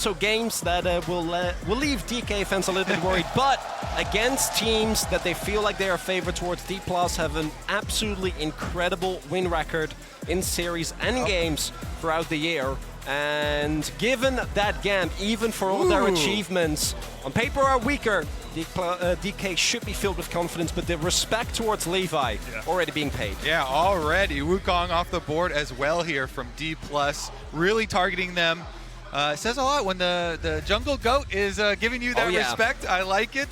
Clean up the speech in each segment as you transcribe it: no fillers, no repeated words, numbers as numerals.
So games that will leave DK fans a little bit worried, but against teams that they feel like they are favored towards, Dplus have an absolutely incredible win record in series and games throughout the year. And given that GAM, even for all their achievements, on paper are weaker, DK should be filled with confidence, but the respect towards Levi already being paid. Yeah, already. Wukong off the board as well here from Dplus, really targeting them. It says a lot when the jungle goat is giving you that respect. I like it.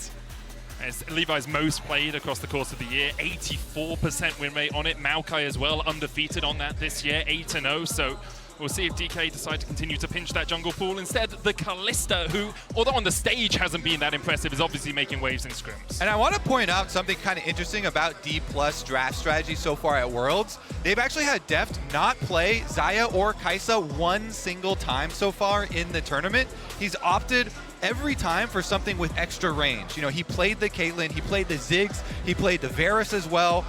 It's Levi's most played across the course of the year, 84% win rate on it. Maokai as well, undefeated on that this year, 8-0. So we'll see if DK decide to continue to pinch that jungle pool. Instead, the Kalista, who, although on the stage hasn't been that impressive, is obviously making waves in scrims. And I want to point out something kind of interesting about Dplus draft strategy so far at Worlds. They've actually had Deft not play Xayah or Kai'Sa one single time so far in the tournament. He's opted every time for something with extra range. You know, he played the Caitlyn, he played the Ziggs, he played the Varus as well.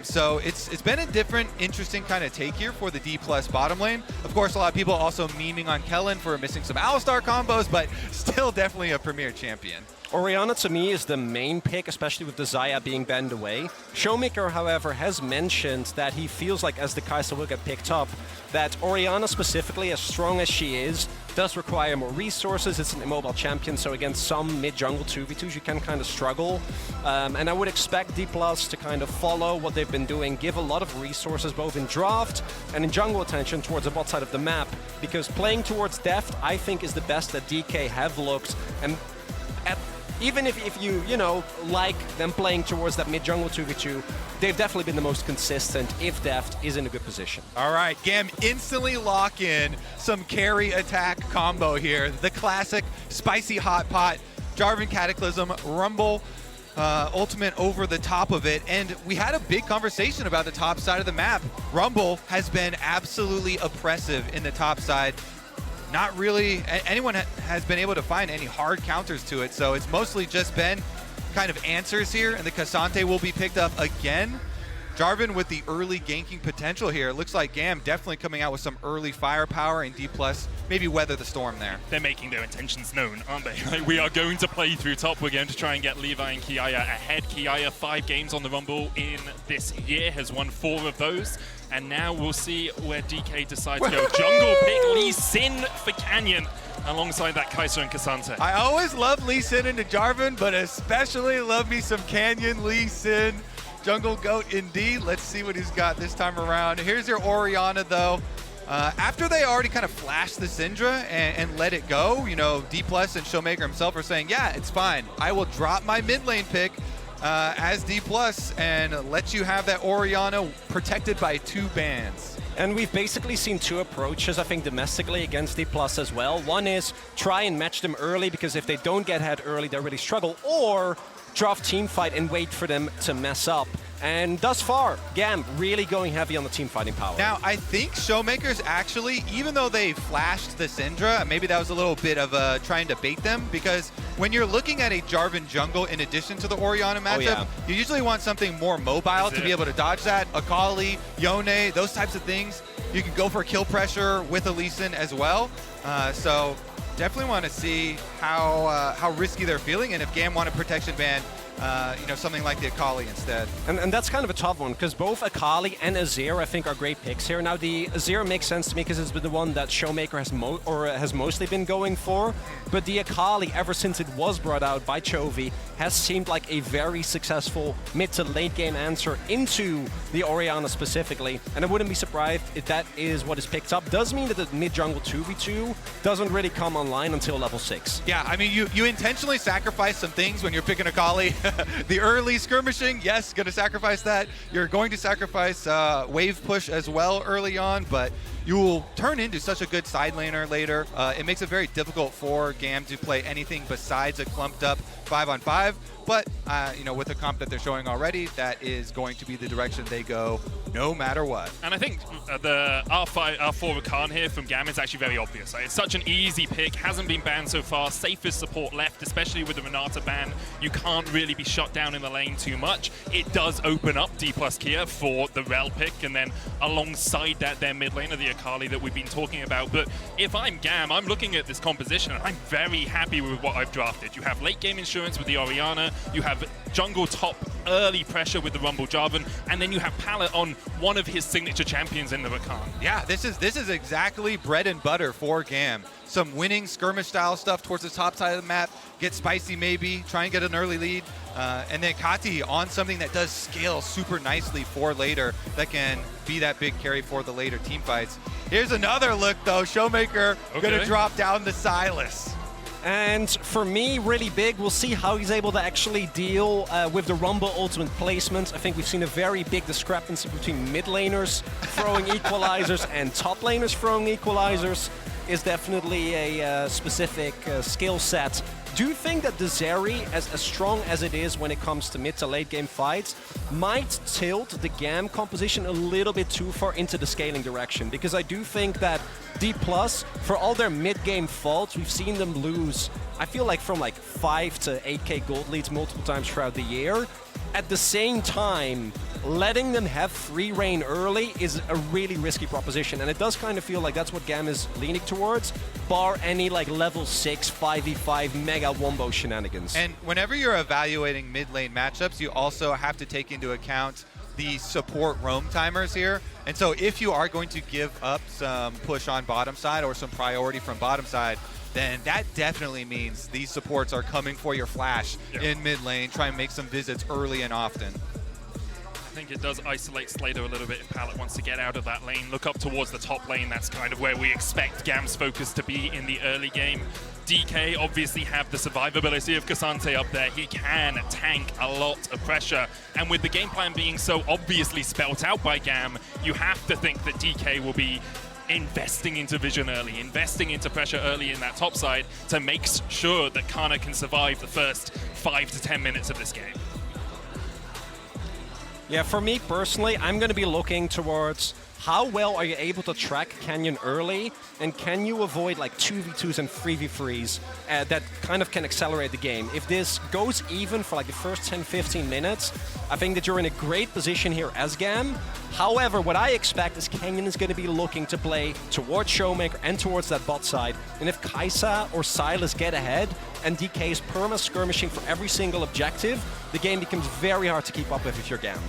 So it's been a different, interesting kind of take here for the Dplus bottom lane. Of course, a lot of people also memeing on Kellen for missing some Alistar combos, but still definitely a premier champion. Orianna, to me, is the main pick, especially with the Xayah being banned away. Showmaker, however, has mentioned that he feels like, as the Kai'Sa will get picked up, that Orianna specifically, as strong as she is, does require more resources. It's an immobile champion, so against some mid-jungle 2v2s, you can kind of struggle. And I would expect Dplus to kind of follow what they've been doing, give a lot of resources, both in draft and in jungle attention towards the bot side of the map, because playing towards Deft, I think, is the best that DK have looked. And even if you know, like them playing towards that mid-jungle 2v2, they've definitely been the most consistent if Deft is in a good position. All right, GAM instantly lock in some carry attack combo here. The classic spicy hot pot, Jarvan Cataclysm, Rumble, ultimate over the top of it. And we had a big conversation about the top side of the map. Rumble has been absolutely oppressive in the top side. Not really anyone has been able to find any hard counters to it, so it's mostly just been kind of answers here, and the Cassante will be picked up again. Jarvan with the early ganking potential here. It looks like GAM definitely coming out with some early firepower, and Dplus maybe weather the storm there. They're making their intentions known, aren't they? Like, we are going to play through top. We're going to try and get Levi and Kiaya ahead. Kiaya, 5 games on the Rumble in this year, has won 4 of those. And now we'll see where DK decides to go. Jungle pick Lee Sin for Canyon alongside that Kai'Sa and Cassante. I always love Lee Sin into Jarvan, but especially love me some Canyon Lee Sin. Jungle Goat indeed. Let's see what he's got this time around. Here's your Orianna though. After they already kind of flashed the Syndra and let it go, you know, Dplus and Showmaker himself are saying, yeah, it's fine. I will drop my mid lane pick as Dplus and let you have that Orianna protected by 2 bans. And we've basically seen 2 approaches, I think, domestically against Dplus as well. One is try and match them early, because if they don't get ahead early, they really struggle, or draft team fight and wait for them to mess up. And thus far, GAM really going heavy on the team fighting power. Now, I think Showmakers actually, even though they flashed the Syndra, maybe that was a little bit of trying to bait them, because when you're looking at a Jarvan jungle in addition to the Orianna matchup, you usually want something more mobile to be able to dodge that. Akali, Yone, those types of things. You can go for kill pressure with a Lee Sin as well. So definitely want to see how risky they're feeling, and if GAM want a protection ban, you know, something like the Akali instead. And that's kind of a tough one, because both Akali and Azir, I think, are great picks here. Now, the Azir makes sense to me because it's been the one that Showmaker has mostly been going for. But the Akali, ever since it was brought out by Chovy, has seemed like a very successful mid to late game answer into the Orianna specifically. And I wouldn't be surprised if that is what is picked up. Does mean that the mid jungle 2v2 doesn't really come online until level 6. Yeah, I mean, you intentionally sacrifice some things when you're picking Akali. The early skirmishing, yes, going to sacrifice that. You're going to sacrifice wave push as well early on, but you will turn into such a good side laner later. It makes it very difficult for GAM to play anything besides a clumped up 5-on-5. But, you know, with the comp that they're showing already, that is going to be the direction they go no matter what. And I think the R4 Rakan here from GAM is actually very obvious. It's such an easy pick, hasn't been banned so far, safest support left, especially with the Renata ban. You can't really be shut down in the lane too much. It does open up Dplus Kia for the Rel pick, and then alongside that, their mid laner, the Akali that we've been talking about. But if I'm GAM, I'm looking at this composition, and I'm very happy with what I've drafted. You have late game insurance with the Orianna, you have jungle top early pressure with the Rumble Jarvan, and then you have Pallet on one of his signature champions in the Rakan. Yeah, this is exactly bread and butter for GAM. Some winning skirmish style stuff towards the top side of the map, get spicy maybe, try and get an early lead, and then Kati on something that does scale super nicely for later that can be that big carry for the later team fights. Here's another look though, Showmaker gonna drop down the Sylas. And for me, really big, we'll see how he's able to actually deal with the Rumble ultimate placement. I think we've seen a very big discrepancy between mid laners throwing equalizers and top laners throwing equalizers. Is definitely a specific skill set. Do you think that the Zeri, as strong as it is when it comes to mid to late game fights, might tilt the GAM composition a little bit too far into the scaling direction? Because I do think that Dplus, for all their mid game faults, we've seen them lose, I feel like from like 5 to 8k gold leads multiple times throughout the year. At the same time, letting them have free reign early is a really risky proposition, and it does kind of feel like that's what GAM is leaning towards, bar any like level 6 5v5 mega wombo shenanigans. And whenever you're evaluating mid lane matchups, you also have to take into account the support roam timers here. And so if you are going to give up some push on bottom side or some priority from bottom side, then that definitely means these supports are coming for your flash in mid lane, try and make some visits early and often. I think it does isolate Slater a little bit if Pallet wants to get out of that lane, look up towards the top lane. That's kind of where we expect GAM's focus to be in the early game. DK obviously have the survivability of Cassante up there. He can tank a lot of pressure. And with the game plan being so obviously spelt out by GAM, you have to think that DK will be investing into vision early, investing into pressure early in that top side to make sure that Kana can survive the first 5 to 10 minutes of this game. Yeah, for me personally, I'm going to be looking towards how well are you able to track Canyon early, and can you avoid like 2v2s and 3v3s that kind of can accelerate the game. If this goes even for like the first 10-15 minutes, I think that you're in a great position here as GAM. However, what I expect is Canyon is going to be looking to play towards Showmaker and towards that bot side. And if Kai'Sa or Sylas get ahead and DK is perma-skirmishing for every single objective, the game becomes very hard to keep up with if you're GAM.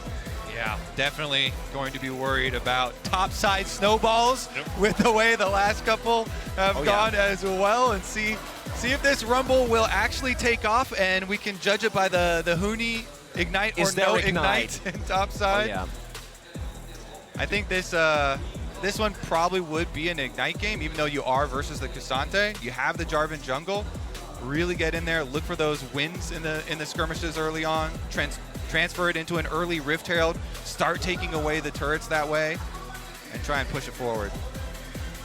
Yeah, definitely going to be worried about topside snowballs with the way the last couple have gone as well, and see if this Rumble will actually take off, and we can judge it by the Huni ignite or no ignite in topside. Oh, yeah. I think this one probably would be an ignite game, even though you are versus the Cassante. You have the Jarvan jungle. Really get in there, look for those wins in the skirmishes early on. Transfer it into an early Rift Herald, start taking away the turrets that way, and try and push it forward.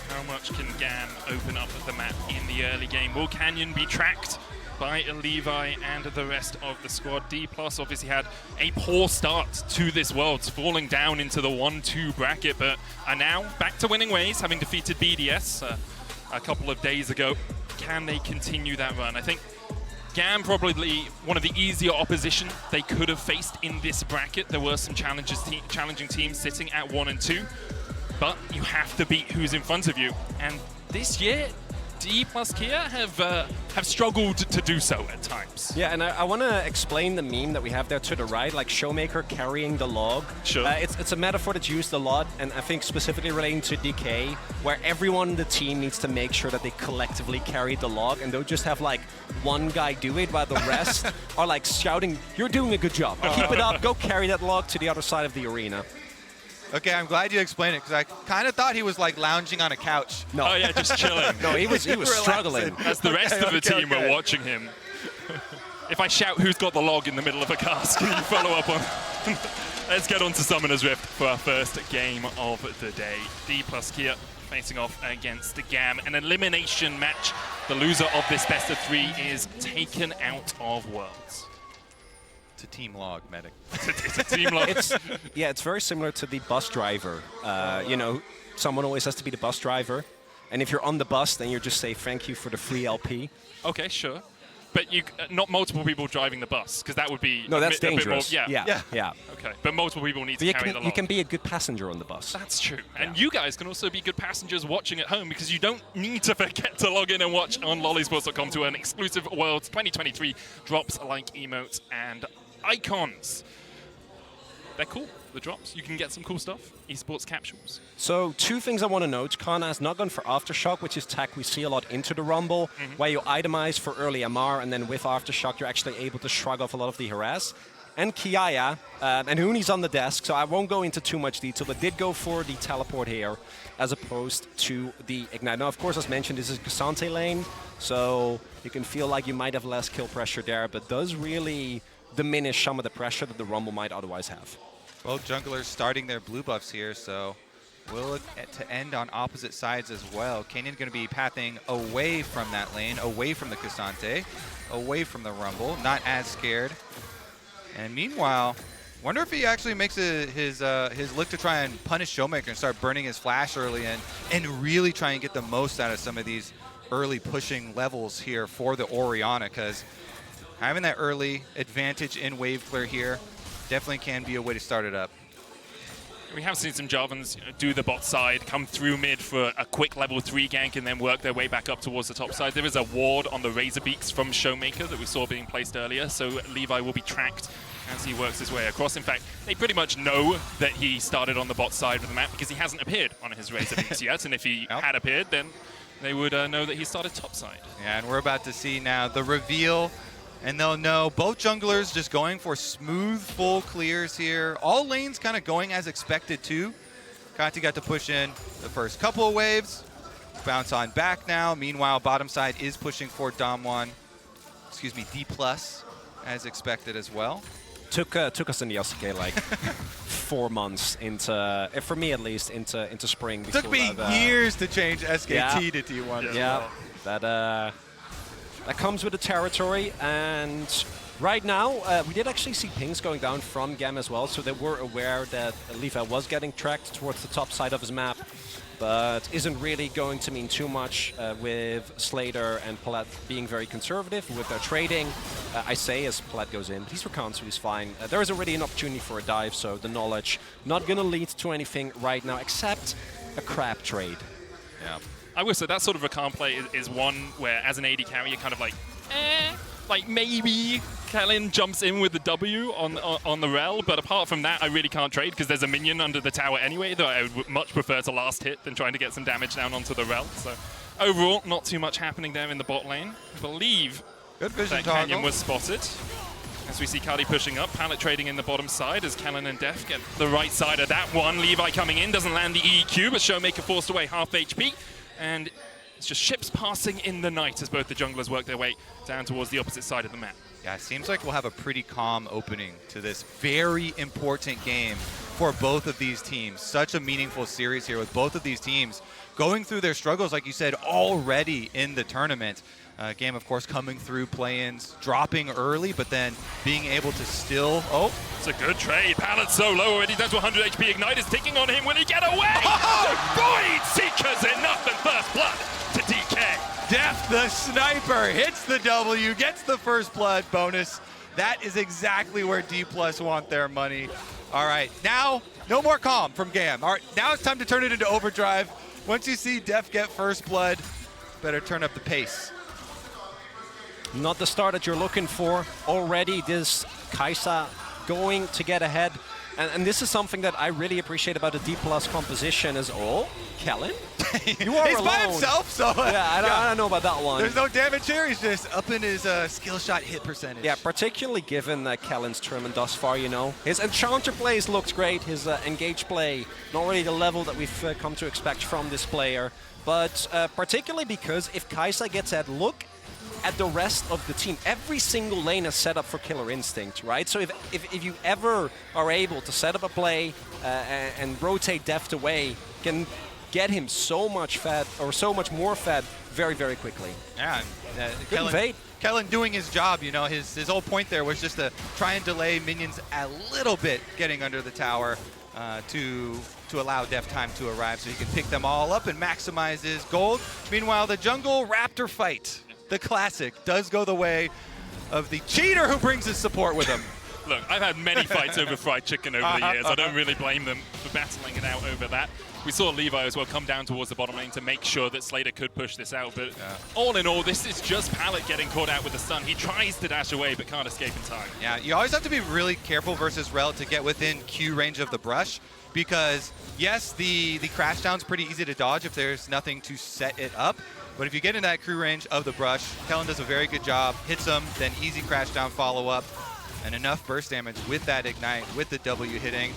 How much can GAM open up the map in the early game? Will Canyon be tracked by Levi and the rest of the squad? Dplus obviously had a poor start to this Worlds, falling down into the 1-2 bracket, but are now back to winning ways, having defeated BDS a couple of days ago. Can they continue that run? I think GAM probably one of the easier opposition they could have faced in this bracket. There were some challenging teams sitting at 1 and 2, but you have to beat who's in front of you. And this year, Dplus Kia have struggled to do so at times. Yeah, and I want to explain the meme that we have there to the right, like Showmaker carrying the log. Sure. It's a metaphor that's used a lot, and I think specifically relating to DK, where everyone in the team needs to make sure that they collectively carry the log, and they'll just have like one guy do it while the rest are like shouting, "You're doing a good job. Keep it up. Go carry that log to the other side of the arena." Okay, I'm glad you explained it, because I kind of thought he was like lounging on a couch. No. Oh yeah, just chilling. No, he was struggling. As the rest of the team were watching him. If I shout who's got the log in the middle of a cast, can you follow up on? Let's get on to Summoner's Rift for our first game of the day. Dplus Kia facing off against the GAM. An elimination match. The loser of this best of 3 is taken out of Worlds. It's a team log, medic. It's a team log. It's very similar to the bus driver. You know, someone always has to be the bus driver. And if you're on the bus, then you just say thank you for the free LP. Okay, sure. But you not multiple people driving the bus, because that would be that's a bit dangerous. more, Yeah. Okay, but multiple people need to carry the log. You can be a good passenger on the bus. That's true. And you guys can also be good passengers watching at home, because you don't need to forget to log in and watch on lollysports.com to earn exclusive Worlds 2023 drops like emotes and icons. They're cool, the drops. You can get some cool stuff. Esports capsules. So 2 things I want to note. Kana has not gone for Aftershock, which is tech we see a lot into the Rumble, where you itemize for early MR, and then with Aftershock, you're actually able to shrug off a lot of the harass. And Kiaya, and Huni's on the desk, so I won't go into too much detail, but did go for the teleport here, as opposed to the Ignite. Now, of course, as mentioned, this is Cassante lane, so you can feel like you might have less kill pressure there, but does really diminish some of the pressure that the Rumble might otherwise have. Both junglers starting their blue buffs here, so we'll look to end on opposite sides as well. Kanyan going to be pathing away from that lane, away from the Cassante, away from the Rumble, not as scared. And meanwhile, wonder if he actually makes his look to try and punish Showmaker and start burning his flash early and really try and get the most out of some of these early pushing levels here for the Orianna, because having that early advantage in wave clear here definitely can be a way to start it up. We have seen some Jarvans do the bot side, come through mid for a quick level 3 gank, and then work their way back up towards the top side. There is a ward on the Razor Beaks from Showmaker that we saw being placed earlier, so Levi will be tracked as he works his way across. In fact, they pretty much know that he started on the bot side of the map because he hasn't appeared on his Razor Beaks yet, and if he had appeared, then they would know that he started top side. Yeah, and we're about to see now the reveal. And they'll know both junglers just going for smooth, full clears here. All lanes kind of going as expected too. Kati got to push in the first couple of waves. Bounce on back now. Meanwhile, bottom side is pushing for Dplus as expected as well. Took us in the LCK like 4 months into, for me at least, into spring. Took me years to change SKT to T1. Yeah, that comes with the territory, and right now we did actually see pings going down from GAM as well, so they were aware that Levi was getting tracked towards the top side of his map, but isn't really going to mean too much with Slater and Palat being very conservative with their trading. I say as Palat goes in, he's recon, so he's fine. There is already an opportunity for a dive, so the knowledge not going to lead to anything right now except a crap trade. Yeah. I will say that sort of a calm play is one where, as an AD carry, you're kind of like, like maybe Kellen jumps in with the W on the rel, but apart from that, I really can't trade because there's a minion under the tower anyway, though I would much prefer to last hit than trying to get some damage down onto the rel. So overall, not too much happening there in the bot lane. I believe good vision that toggle. Canyon was spotted. As we see Kali pushing up, pallet trading in the bottom side as Kellen and Def get the right side of that one. Levi coming in, doesn't land the EQ, but Showmaker forced away half HP. And it's just ships passing in the night as both the junglers work their way down towards the opposite side of the map. Yeah, it seems like we'll have a pretty calm opening to this very important game for both of these teams. Such a meaningful series here with both of these teams going through their struggles, like you said, already in the tournament. Game, of course, coming through play-ins, dropping early, but then being able to still... Oh, it's a good trade. Pallet's so low already, down to 100 HP. Ignite is ticking on him. Will he get away? Void Seekers enough and first blood to DK. Def, the sniper, hits the W, gets the first blood bonus. That is exactly where Dplus want their money. All right, now, no more calm from GAM. All right, now it's time to turn it into overdrive. Once you see Def get first blood, better turn up the pace. Not the start that you're looking for. Already this Kai'Sa going to get ahead. And this is something that I really appreciate about the Dplus composition is, oh, Kellen? You are He's alone. by himself, so... Yeah, I don't know about that one. There's no damage here. He's just upping his skill shot hit percentage. Yeah, particularly given Kellen's tournament thus far, you know. His Enchanter plays looked great. His Engage play, not really the level that we've come to expect from this player. But particularly because if Kai'Sa gets ahead, look at the rest of the team. Every single lane is set up for Killer Instinct, right? So if you ever are able to set up a play and rotate Deft away, can get him so much fed, or so much more fed very, very quickly. Yeah, invade. Kellen doing his job, you know, his whole point there was just to try and delay minions a little bit getting under the tower to allow Deft time to arrive so he can pick them all up and maximize his gold. Meanwhile, the jungle Raptor fight, the classic, does go the way of the cheater who brings his support with him. Look, I've had many fights over fried chicken over the years. I don't really blame them for battling it out over that. We saw Levi as well come down towards the bottom lane to make sure that Slater could push this out. But all in all, this is just Pallet getting caught out with the stun. He tries to dash away, but can't escape in time. Yeah, you always have to be really careful versus Rel to get within Q range of the brush. Because, yes, the crash down's pretty easy to dodge if there's nothing to set it up. But if you get in that crew range of the brush, Kellen does a very good job. Hits him, then easy crash down follow-up. And enough burst damage with that ignite, with the W hitting.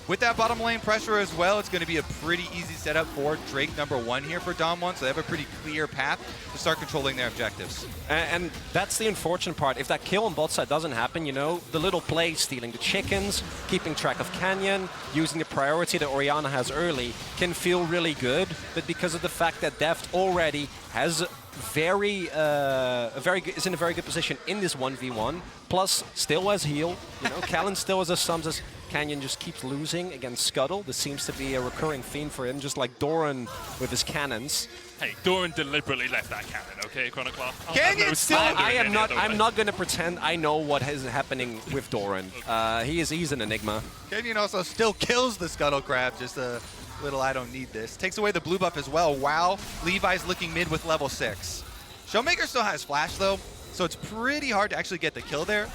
With that bottom lane pressure as well, it's going to be a pretty easy setup for Drake #1 here for Dom1, so they have a pretty clear path to start controlling their objectives. And that's the unfortunate part. If that kill on bot side doesn't happen, you know, the little plays, stealing the chickens, keeping track of Canyon, using the priority that Orianna has early, can feel really good. But because of the fact that Deft already has is in a very good position in this 1v1, plus still has heal, you know, Callan still has a sums. Canyon just keeps losing against Scuttle. This seems to be a recurring theme for him, just like Doran with his cannons. Hey, Doran deliberately left that cannon, okay, Chronicler? Canyon still... I'm not going to pretend I know what is happening with Doran. He's an enigma. Canyon also still kills the Scuttle Crab, just a little I don't need this. Takes away the blue buff as well. Wow, Levi's looking mid with level 6. Showmaker still has flash though, so it's pretty hard to actually get the kill there.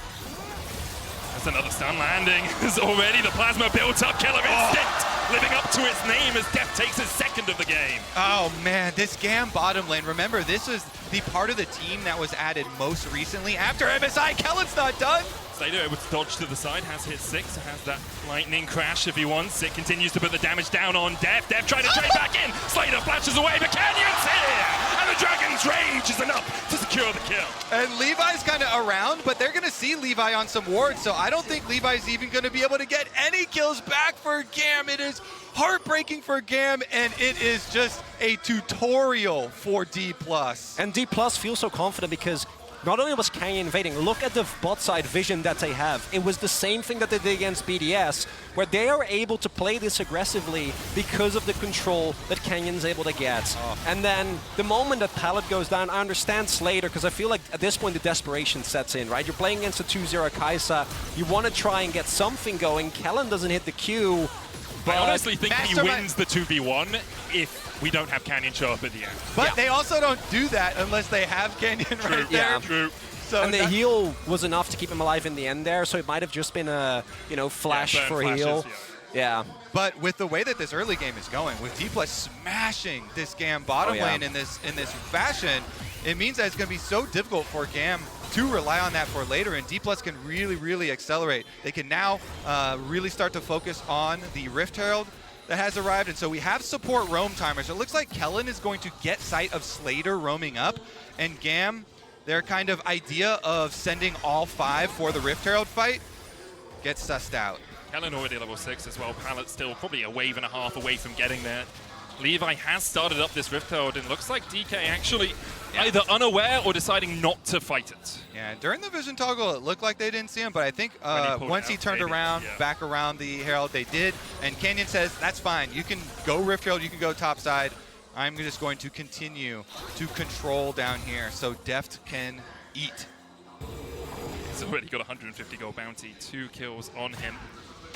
That's another stun landing. There's already the plasma built up. Killer Instinct living up to its name as Deft takes his second of the game. Oh man, this GAM bottom lane. Remember, this is the part of the team that was added most recently after MSI. Kellen's not done. Slater able to dodge to the side, has hit 6, has that lightning crash if he wants. It continues to put the damage down on Deft. Deft trying to trade back in. Slater flashes away, but Canyon's here! And the Dragon's Rage is enough to secure the kill. And Levi's kind of around, but they're going to see Levi on some wards, so I don't think Levi's even going to be able to get any kills back for GAM. It is heartbreaking for GAM, and it is just a tutorial for Dplus. And Dplus feels so confident because not only was Canyon invading, look at the bot side vision that they have. It was the same thing that they did against BDS, where they are able to play this aggressively because of the control that Canyon's able to get. And then the moment that Pallet goes down, I understand Slater, because I feel like at this point the desperation sets in, right? You're playing against a 2-0 Kai'Sa. You want to try and get something going. Kellen doesn't hit the Q. I honestly think he wins the 2v1 if we don't have Canyon show up at the end. But they also don't do that unless they have Canyon right there. Yeah. True. So and the heal was enough to keep him alive in the end there, so it might have just been a, you know, flash for heal. Yeah. But with the way that this early game is going, with Dplus smashing this GAM bottom lane in this fashion, it means that it's going to be so difficult for GAM to rely on that for later, and Dplus can really, really accelerate. They can now really start to focus on the Rift Herald that has arrived, and so we have support roam timers. It looks like Kellen is going to get sight of Slater roaming up, and GAM, their kind of idea of sending all 5 for the Rift Herald fight, gets sussed out. Kellen already level 6 as well. Pallet still probably a wave and a half away from getting there. Levi has started up this Rift Herald, and looks like DK actually either unaware or deciding not to fight it. Yeah, during the vision toggle, it looked like they didn't see him, but I think once he turned around, back around the Herald, they did. And Canyon says, that's fine. You can go Rift Herald, you can go top side. I'm just going to continue to control down here so Deft can eat. He's already got 150 gold bounty, 2 kills on him.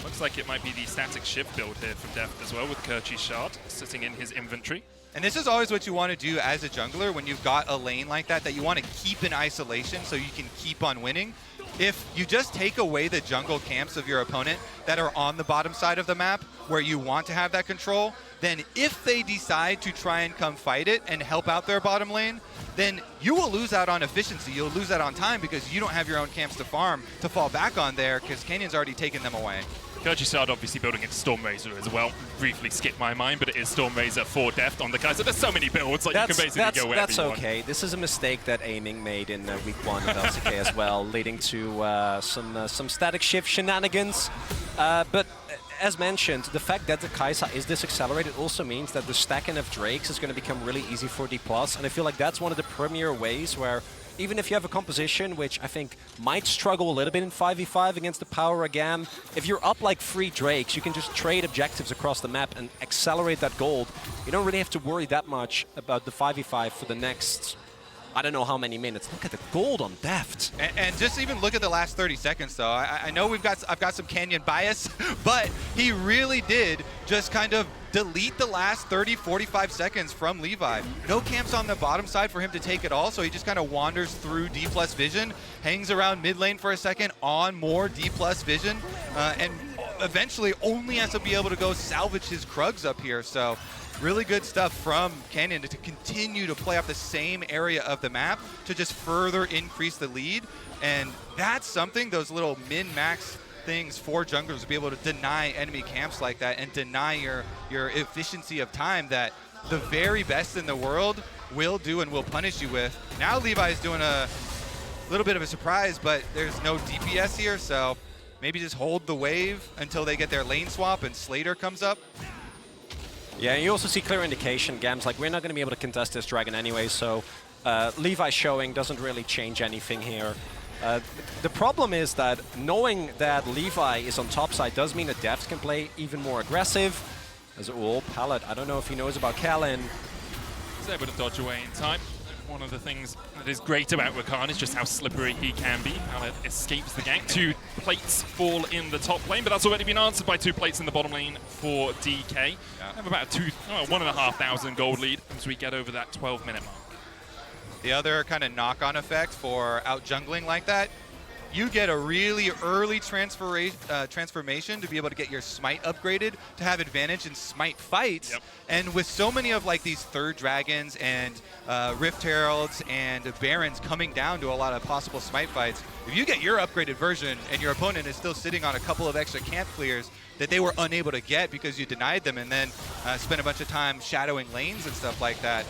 Looks like it might be the static shift build here from Deft as well, with Kerchi's Shard sitting in his inventory. And this is always what you want to do as a jungler when you've got a lane like that you want to keep in isolation so you can keep on winning. If you just take away the jungle camps of your opponent that are on the bottom side of the map where you want to have that control, then if they decide to try and come fight it and help out their bottom lane, then you will lose out on efficiency. You'll lose out on time because you don't have your own camps to farm to fall back on there because Canyon's already taken them away. Kerchi's Shard obviously building into Stormrazor as well. Briefly skipped my mind, but it is Stormrazor for Deft on the Kai'Sa. There's so many builds, like you can basically go wherever that's you want. That's okay. This is a mistake that Aiming made in week 1 of LCK as well, leading to some static shift shenanigans. But as mentioned, the fact that the Kai'Sa is this accelerated also means that the stacking of Drakes is going to become really easy for Dplus, and I feel like that's one of the premier ways where even if you have a composition which I think might struggle a little bit in 5v5 against the power of GAM, if you're up like 3 Drakes, you can just trade objectives across the map and accelerate that gold. You don't really have to worry that much about the 5v5 for the next, I don't know how many minutes. Look at the gold on Deft. And just even look at the last 30 seconds, though. I know I've got some Canyon bias, but he really did just kind of delete the last 30, 45 seconds from Levi. No camps on the bottom side for him to take it all, so he just kind of wanders through Dplus vision, hangs around mid lane for a second on more Dplus vision, and eventually only has to be able to go salvage his Krugs up here. So really good stuff from Canyon to continue to play off the same area of the map to just further increase the lead. And that's something, those little min-max things for junglers to be able to deny enemy camps like that and deny your efficiency of time that the very best in the world will do and will punish you with. Now Levi's doing a little bit of a surprise, but there's no DPS here, so maybe just hold the wave until they get their lane swap and Slater comes up. Yeah, you also see clear indication. GAM's like, we're not going to be able to contest this dragon anyway, so Levi showing doesn't really change anything here. The problem is that knowing that Levi is on top side does mean that Deft can play even more aggressive. As Pallet, I don't know if he knows about Kellen. He's able to dodge away in time. One of the things that is great about Rakan is just how slippery he can be, how it escapes the gank. 2 plates fall in the top lane, but that's already been answered by 2 plates in the bottom lane for DK. Yeah. Have about a 1,500 gold lead as we get over that 12-minute mark. The other kind of knock-on effect for out jungling like that, you get a really early transformation to be able to get your smite upgraded to have advantage in smite fights. Yep. And with so many of like these third dragons and Rift Heralds and Barons coming down to a lot of possible smite fights, if you get your upgraded version and your opponent is still sitting on a couple of extra camp clears that they were unable to get because you denied them and then spent a bunch of time shadowing lanes and stuff like that,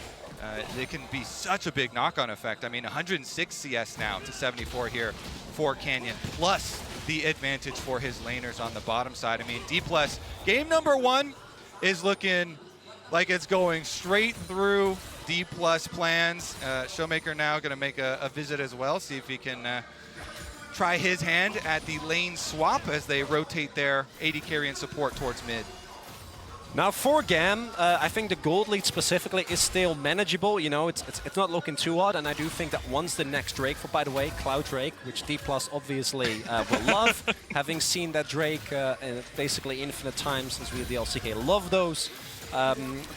it can be such a big knock-on effect. I mean, 106 CS now to 74 here for Canyon, plus the advantage for his laners on the bottom side. I mean, Dplus, game number 1 is looking like it's going straight through Dplus plans. Showmaker now going to make a visit as well, see if he can try his hand at the lane swap as they rotate their AD carry and support towards mid. Now for GAM, I think the gold lead specifically is still manageable. You know, it's not looking too odd, and I do think that once the next Drake, for by the way, Cloud Drake, which Dplus obviously will love, having seen that Drake basically infinite times since we had the LCK, love those.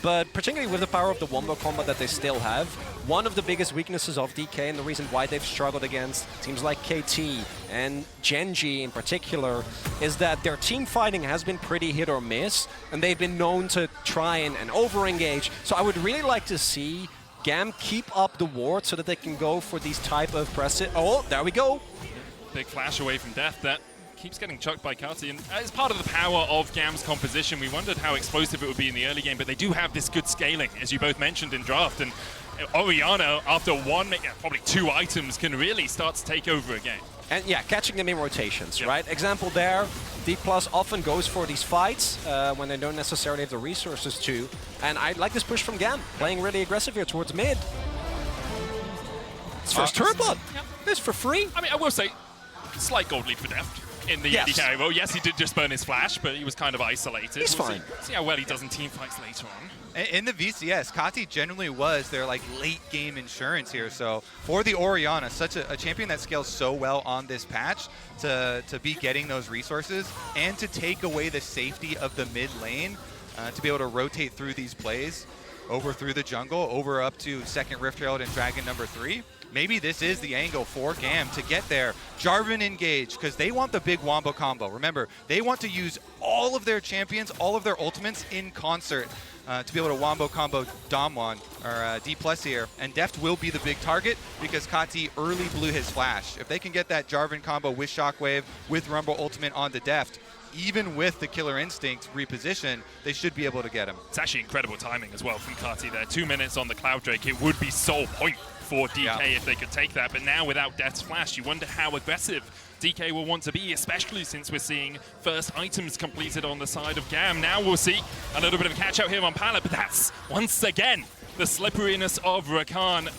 But particularly with the power of the wombo combo that they still have, one of the biggest weaknesses of DK and the reason why they've struggled against teams like KT and Genji in particular is that their team fighting has been pretty hit or miss, and they've been known to try and over-engage. So I would really like to see GAM keep up the ward so that they can go for these type of presses. Oh, there we go. Big flash away from Death that keeps getting chucked by Kati, and as part of the power of GAM's composition, we wondered how explosive it would be in the early game, but they do have this good scaling, as you both mentioned in draft, and Orianna, after one, probably 2 items, can really start to take over a game. And yeah, catching them in rotations, right? Example there, Dplus often goes for these fights when they don't necessarily have the resources to, and I like this push from GAM, playing really aggressive here towards mid. It's first turbo. It's for free. I mean, I will say, slight gold lead for Deft in the AD carry role. Yes, he did just burn his flash, but he was kind of isolated. He's fine. See how well he does in team fights later on. In the VCS, Kati generally was their like late game insurance here. So for the Orianna, such a champion that scales so well on this patch, to be getting those resources and to take away the safety of the mid lane, to be able to rotate through these plays, over through the jungle, over up to second Rift Herald and Dragon number 3. Maybe this is the angle for GAM to get there. Jarvan engage, because they want the big wombo combo. Remember, they want to use all of their champions, all of their ultimates in concert to be able to wombo combo Damwon, or Dplus here. And Deft will be the big target because Kati early blew his flash. If they can get that Jarvan combo with Shockwave, with Rumble ultimate onto Deft, even with the Killer Instinct reposition, they should be able to get him. It's actually incredible timing as well from Kati there. 2 minutes on the Cloud Drake. It would be sole point for DK if they could take that, but now without Death's Flash, you wonder how aggressive DK will want to be, especially since we're seeing first items completed on the side of GAM. Now we'll see a little bit of a catch out here on Pallet, but that's once again the slipperiness of Rakan.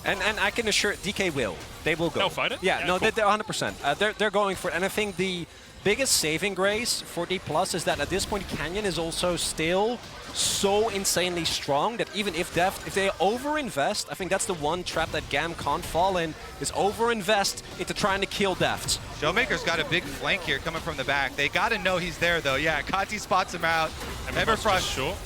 And I can assure DK will. They will go. They'll fight it? Yeah, no, cool. they're 100%. They're going for it. And I think the biggest saving grace for Dplus is that at this point, Canyon is also still so insanely strong that even if they overinvest, I think that's the one trap that GAM can't fall in, is overinvest into trying to kill Deft. Showmaker's got a big flank here coming from the back. They got to know he's there, though. Yeah, Kati spots him out. Everfrost short.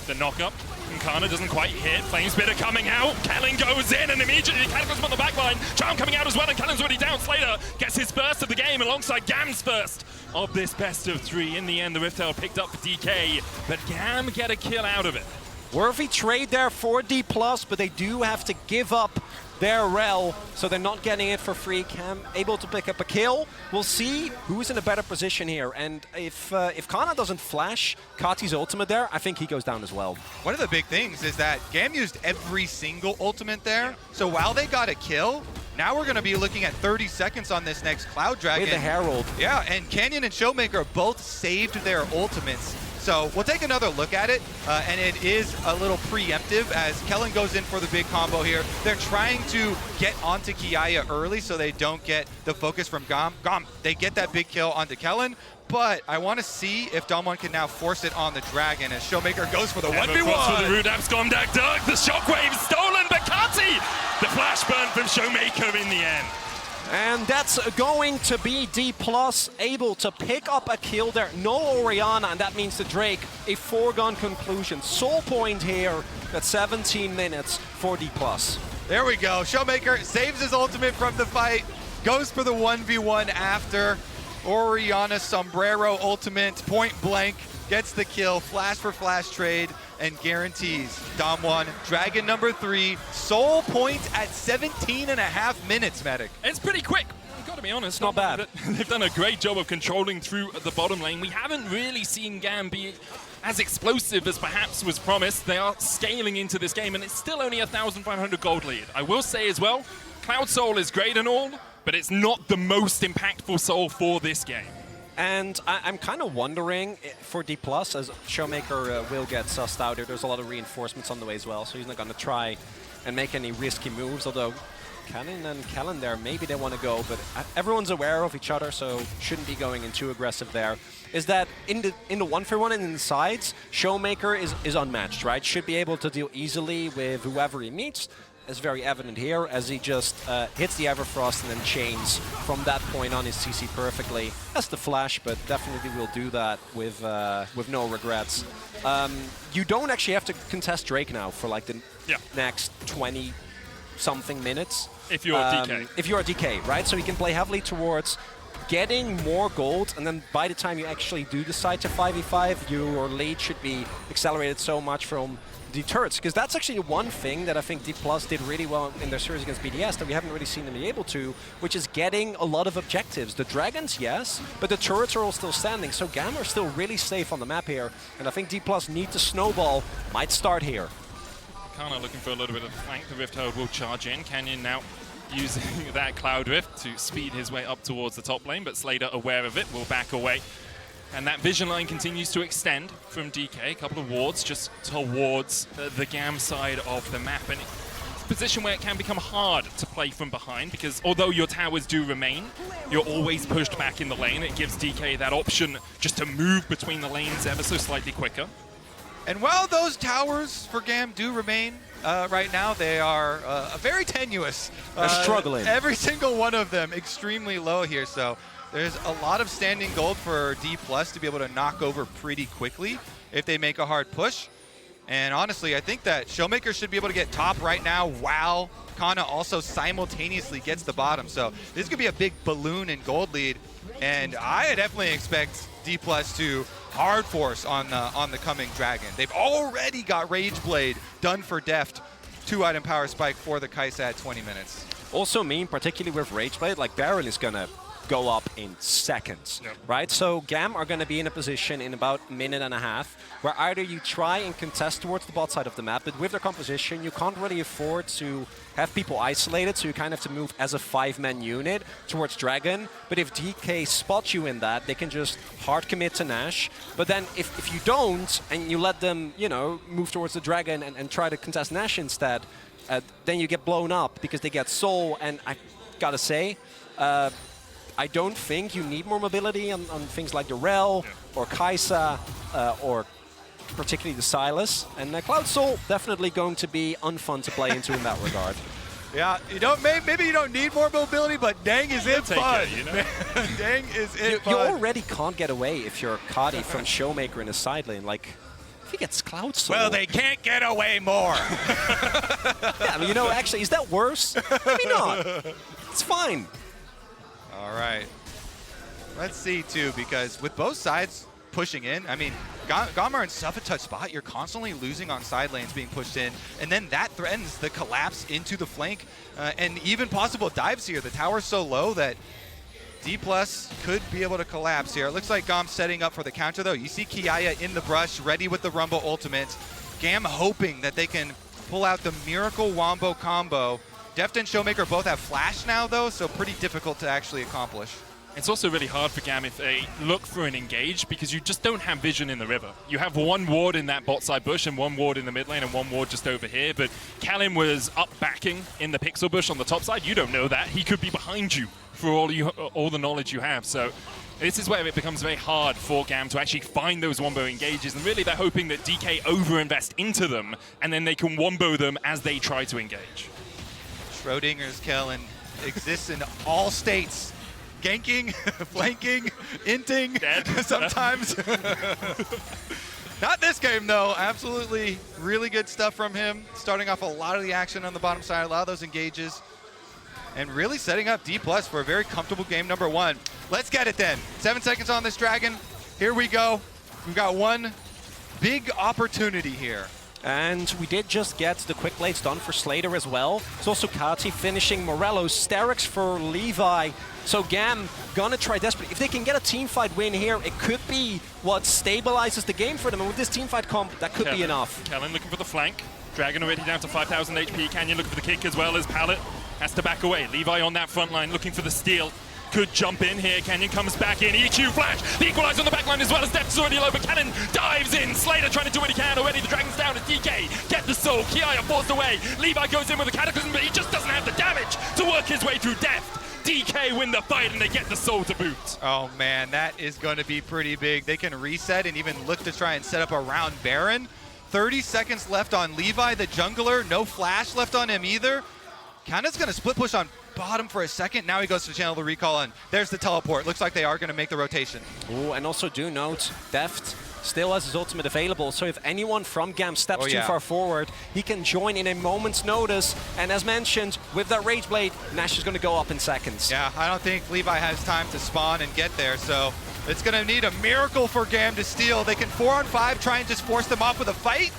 The knock-up. Kana doesn't quite hit. Flamespitter coming out. Kellen goes in and immediately Cataclysm on the back line. Charm coming out as well, and Kellen's already down. Slater gets his first of the game alongside GAM's first of this best of 3. In the end, the Rift Herald picked up for DK, but GAM get a kill out of it. Worthy trade there for Dplus, but they do have to give up their rel, so they're not getting it for free. Cam able to pick up a kill. We'll see who's in a better position here. And if Kana doesn't flash Kati's ultimate there, I think he goes down as well. One of the big things is that GAM used every single ultimate there. So while they got a kill, now we're going to be looking at 30 seconds on this next Cloud Dragon. With the Herald. Yeah, and Canyon and Showmaker both saved their ultimates. So we'll take another look at it, and it is a little preemptive as Kellen goes in for the big combo here. They're trying to get onto Kiaya early so they don't get the focus from GAM. They get that big kill onto Kellen, but I want to see if Damwon can now force it on the Dragon as Showmaker goes for the 1v1. For the Rudap Skomdak Dark, the shockwave stolen, but Kati! The flash burn from Showmaker in the end. And that's going to be Dplus able to pick up a kill there. No Orianna, and that means the Drake, a foregone conclusion. Soul point here at 17 minutes for Dplus. There we go. Showmaker saves his ultimate from the fight, goes for the 1v1 after. Orianna Sombrero ultimate, point blank, gets the kill, flash for flash trade, and guarantees Damwon Dragon number 3, soul point at 17.5 minutes, Medic. It's pretty quick. I've got to be honest. Not bad. They've done a great job of controlling through the bottom lane. We haven't really seen GAM be as explosive as perhaps was promised. They are scaling into this game, and it's still only a 1,500 gold lead. I will say as well, Cloud Soul is great and all, but it's not the most impactful soul for this game. And I'm kind of wondering for Dplus, as Showmaker will get sussed out here, there's a lot of reinforcements on the way as well, so he's not going to try and make any risky moves, although Cannon and Kellen there, maybe they want to go, but everyone's aware of each other, so shouldn't be going in too aggressive there. Is that in the 1v1 and in the sides, Showmaker is unmatched, right? Should be able to deal easily with whoever he meets. Is very evident here as he just hits the Everfrost and then chains from that point on his CC perfectly. That's the flash, but definitely will do that with no regrets. You don't actually have to contest Drake now for like the next 20-something minutes. If you're DK. If you're DK, right? So you can play heavily towards getting more gold, and then by the time you actually do decide to 5v5, your lead should be accelerated so much from the turrets, because that's actually one thing that I think Dplus did really well in their series against BDS that we haven't really seen them be able to, which is getting a lot of objectives. The dragons, yes, but the turrets are all still standing, so GAM are still really safe on the map here, and I think Dplus need to snowball, might start here. Kana looking for a little bit of the flank. The Rift Herald will charge in. Canyon now using that Cloud Rift to speed his way up towards the top lane, but Slater, aware of it, will back away. And that vision line continues to extend from DK, a couple of wards just towards the GAM side of the map. And it's a position where it can become hard to play from behind, because although your towers do remain, you're always pushed back in the lane. It gives DK that option just to move between the lanes ever so slightly quicker. And while those towers for GAM do remain, right now they are very tenuous. They're struggling. Every single one of them extremely low here, so there's a lot of standing gold for Dplus to be able to knock over pretty quickly if they make a hard push. And honestly, I think that Showmaker should be able to get top right now while Kana also simultaneously gets the bottom. So this could be a big balloon and gold lead. And I definitely expect Dplus to hard force on the coming Dragon. They've already got Rage Blade done for Deft. 2-item power spike for the Kaisa at 20 minutes. Also mean, particularly with Rage Blade, like Baron is gonna go up in seconds, right? So GAM are going to be in a position in about a minute and a half where either you try and contest towards the bot side of the map, but with their composition, you can't really afford to have people isolated, so you kind of have to move as a 5-man unit towards Dragon. But if DK spots you in that, they can just hard commit to Nash. But then if you don't, and you let them, you know, move towards the Dragon and try to contest Nash instead, then you get blown up because they get Soul. And I gotta say, I don't think you need more mobility on things like the Rel or Kai'Sa or particularly the Sylas. And Cloud Soul definitely going to be unfun to play into in that regard. Yeah, you don't. Maybe you don't need more mobility, but dang is it fun. You know? Dang is it fun. You already can't get away if you're Kadi from Showmaker in a side lane. Like, if he gets Cloud Soul. Well, they can't get away more. Yeah, I mean, you know, actually, is that worse? Maybe not. It's fine. All right. Let's see, too, because with both sides pushing in, I mean, GAM are in such a touch spot. You're constantly losing on side lanes being pushed in, and then that threatens the collapse into the flank and even possible dives here. The tower's so low that Dplus could be able to collapse here. It looks like GAM setting up for the counter, though. You see Kiaya in the brush, ready with the Rumble ultimate. GAM hoping that they can pull out the Miracle Wombo combo. Deft and Showmaker both have flash now, though, so pretty difficult to actually accomplish. It's also really hard for GAM if they look for an engage because you just don't have vision in the river. You have one ward in that bot side bush and one ward in the mid lane and one ward just over here, but Kalin was up backing in the pixel bush on the top side. You don't know that. He could be behind you for all the knowledge you have. So this is where it becomes very hard for GAM to actually find those wombo engages, and really they're hoping that DK overinvest into them and then they can wombo them as they try to engage. Schrodinger's Kellen exists in all states. Ganking, flanking, inting, sometimes. Not this game, though. Absolutely really good stuff from him. Starting off a lot of the action on the bottom side, a lot of those engages. And really setting up Dplus for a very comfortable game number 1. Let's get it then. 7 seconds on this Dragon. Here we go. We've got one big opportunity here. And we did just get the quick blades done for Slater as well. It's also Kati finishing Morello, Sterix for Levi. So GAM gonna try desperately. If they can get a teamfight win here, it could be what stabilizes the game for them. And with this teamfight comp, that could be enough. Kalin looking for the flank. Dragon already down to 5,000 HP. Canyon looking for the kick as well as Pallet has to back away. Levi on that front line looking for the steal. Could jump in here. Canyon comes back in. EQ flash. The equalizer on the backline as well as Depth is already low, but Cannon dives in. Slater trying to do what he can already. The Dragon's down as DK. Get the soul. Kiaya forced away. Levi goes in with a cataclysm, but he just doesn't have the damage to work his way through Depth. DK win the fight and they get the soul to boot. Oh man, that is going to be pretty big. They can reset and even look to try and set up around Baron. 30 seconds left on Levi, the jungler. No flash left on him either. Cannon's going to split push on bottom for a second. Now he goes to channel the recall, and there's the teleport. Looks like they are going to make the rotation. Ooh, and also do note, Deft still has his ultimate available, so if anyone from GAM steps too far forward, he can join in a moment's notice. And as mentioned, with that Rage Blade, Nash is going to go up in seconds. Yeah, I don't think Levi has time to spawn and get there, so it's going to need a miracle for GAM to steal. They can 4-on-5 try and just force them off with a fight.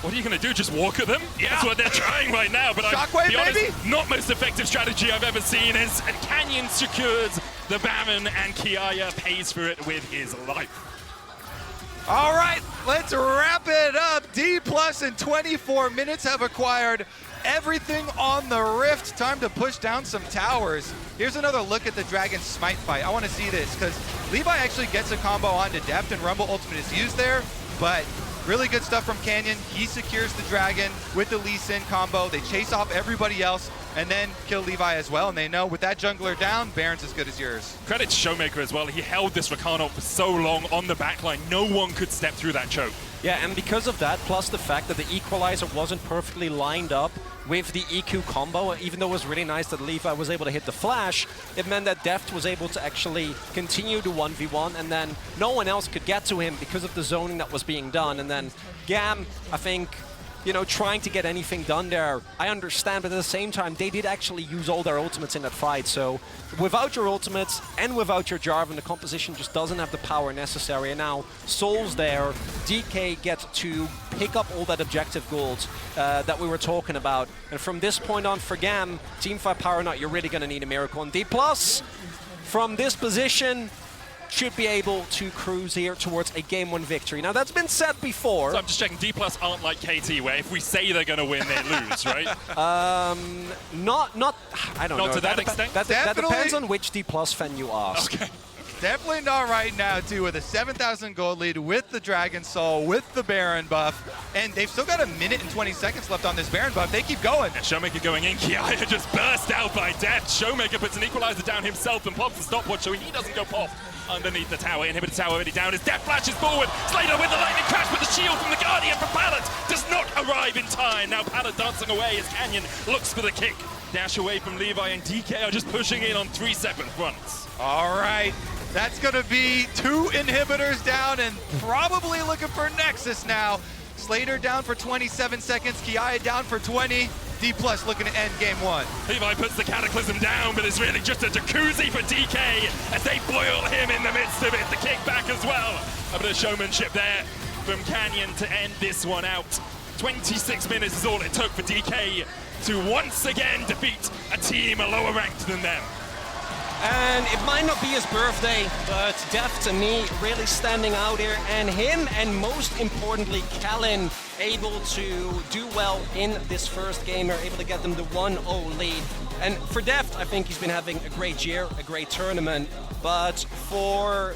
What are you going to do, just walk at them? Yeah. That's what they're trying right now, but Shockwave, honest, not most effective strategy I've ever seen as Canyon secures the Baron and Kiaya pays for it with his life. All right, let's wrap it up. Dplus in 24 minutes have acquired everything on the Rift. Time to push down some towers. Here's another look at the Dragon Smite fight. I want to see this because Levi actually gets a combo onto Depth and Rumble Ultimate is used there, but really good stuff from Canyon. He secures the Dragon with the Lee Sin combo. They chase off everybody else and then kill Levi as well. And they know with that jungler down, Baron's as good as yours. Credit to Showmaker as well. He held this Rakan for so long on the backline. No one could step through that choke. Yeah, and because of that, plus the fact that the equalizer wasn't perfectly lined up with the EQ combo, even though it was really nice that Levi was able to hit the flash, it meant that Deft was able to actually continue to 1v1, and then no one else could get to him because of the zoning that was being done. And then GAM, I think, you know, trying to get anything done there, I understand, but at the same time, they did actually use all their ultimates in that fight. So without your ultimates and without your Jarvan, the composition just doesn't have the power necessary. And now Soul's there, DK gets to pick up all that objective gold that we were talking about. And from this point on for GAM, teamfight power or not, you're really going to need a miracle. And Dplus from this position, should be able to cruise here towards a Game 1 victory. Now, that's been said before. So I'm just checking, Dplus aren't like KT, where if we say they're going to win, they lose, right? Not. I don't know. Not to that extent? That Definitely. depends on which Dplus fan you ask. Okay. Definitely not right now, too, with a 7,000 gold lead, with the Dragon Soul, with the Baron buff, and they've still got a minute and 20 seconds left on this Baron buff. They keep going. And Showmaker going in, Kiaya just burst out by death. Showmaker puts an equalizer down himself and pops the stopwatch so he doesn't go pop underneath the tower. Inhibitor tower already down. His death flashes forward. Slater with the lightning crash, but the shield from the Guardian for Pallet does not arrive in time. Now Pallet dancing away as Canyon looks for the kick. Dash away from Levi, and DK are just pushing in on 3 separate fronts. All right. That's going to be 2 inhibitors down and probably looking for Nexus now. Slater down for 27 seconds. Kiaya down for 20. Dplus looking to end game 1. Levi puts the Cataclysm down, but it's really just a jacuzzi for DK as they boil him in the midst of it. The kickback as well. A bit of showmanship there from Canyon to end this one out. 26 minutes is all it took for DK to once again defeat a team lower ranked than them. And it might not be his birthday, but Def to me really standing out here, and him, and most importantly Kellen, able to do well in this first game. They're able to get them the 1-0 lead. And for Deft, I think he's been having a great year, a great tournament. But for